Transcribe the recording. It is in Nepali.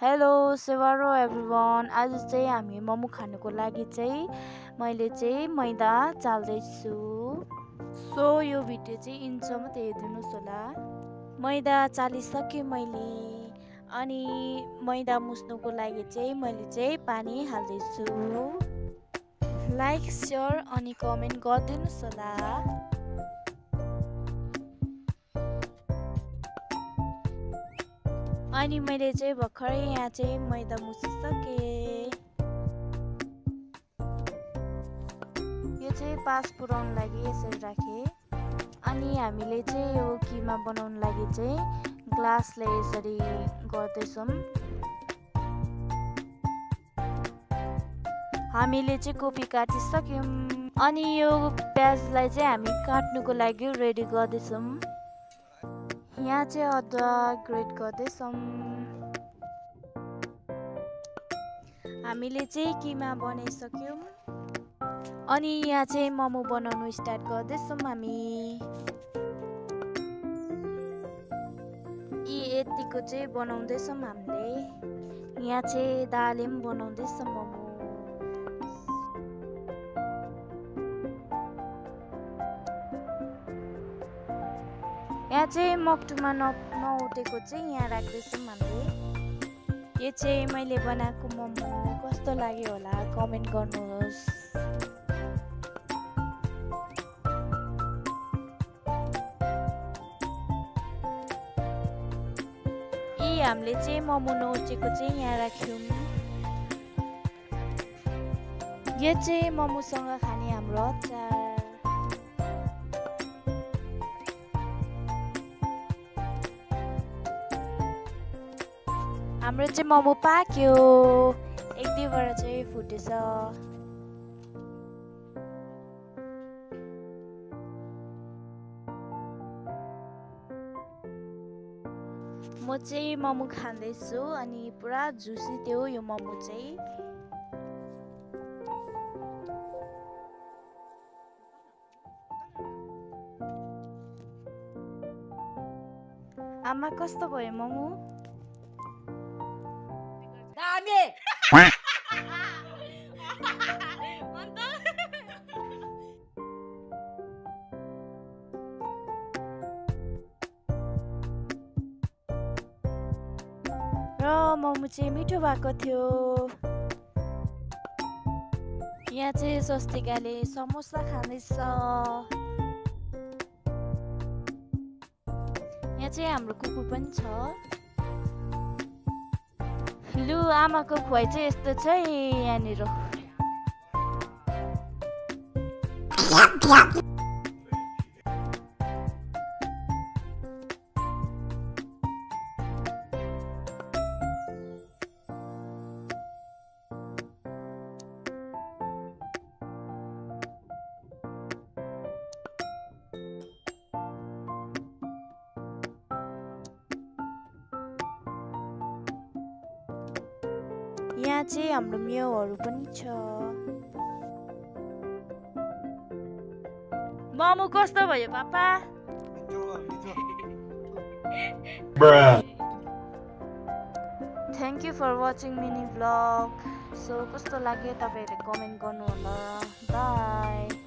Hello सेवारो everyone. आज चाहिँ हामी मोमो खानुको लागि चाहिँ मैले चाहिँ मैदा चाल्दैछु। सो यो भिडियो चाहिँ इन्सम्म त हेरिदिनुहोस् होला। मैदा चालिसकेँ मैले, अनि मैदा मुस्नुको लागि चाहिँ मैले चाहिँ पानी हाल्दैछु। लाइक सेयर अनि कमेन्ट गरिदिनुहोस् होला। अनि मैले चाहिँ भर्खरै यहाँ चाहिँ मैदा मुसिसकेँ। यो चाहिँ पास पुर्याउनु लागि यसरी राखेँ। अनि हामीले चाहिँ यो किमा बनाउनु लागि चाहिँ ग्लासले यसरी गर्दैछौँ। हामीले चाहिँ कोपी काटिसक्यौँ। अनि यो प्याजलाई चाहिँ हामी काट्नुको लागि रेडी गर्दैछौँ। यहाँ चाहिँ अदुवा ग्रेट गर्दैछौँ। हामीले चाहिँ किमा बनाइसक्यौँ। अनि यहाँ चाहिँ मोमो बनाउनु स्टार्ट गर्दैछौँ हामी। यतिको चाहिँ बनाउँदैछौँ हामीले। यहाँ चाहिँ दालले पनि बनाउँदैछौँ मोमो। यहाँ चाहिँ मक्टुमा नउठेको चाहिँ यहाँ राख्दैछौँ हामीले। यो चाहिँ मैले बनाएको मोमो कस्तो लाग्यो होला कमेन्ट गर्नुहोस्। हामीले चाहिँ मोमो नउठेको चाहिँ यहाँ राख्यौँ। यो चाहिँ मोमोसँग खाने हाम्रो अचार। हाम्रो चाहिँ मोमो पाक्यो। एक दुईबाट चाहिँ फुटेछ। म चाहिँ मोमो खाँदैछु अनि पुरा जुसी थियो यो मोमो चाहिँ। आमा कस्तो भयो मोमो? दामी। र मोमो चाहिँ मिठो भएको थियो। यहाँ चाहिँ स्वस्तिकाले समोसा खाँदैछ। यहाँ चाहिँ हाम्रो कुकुर पनि छ। लु आमाको खुवाइ चाहिँ यस्तो छ यहाँनिर। यहाँ चाहिँ हाम्रो मेवाहरू पनि छ। मोमो कस्तो भयो पापा? Thank you for watching mini vlog. So कस्तो लाग्यो तपाईँहरूले कमेन्ट गर्नु होला। बाई।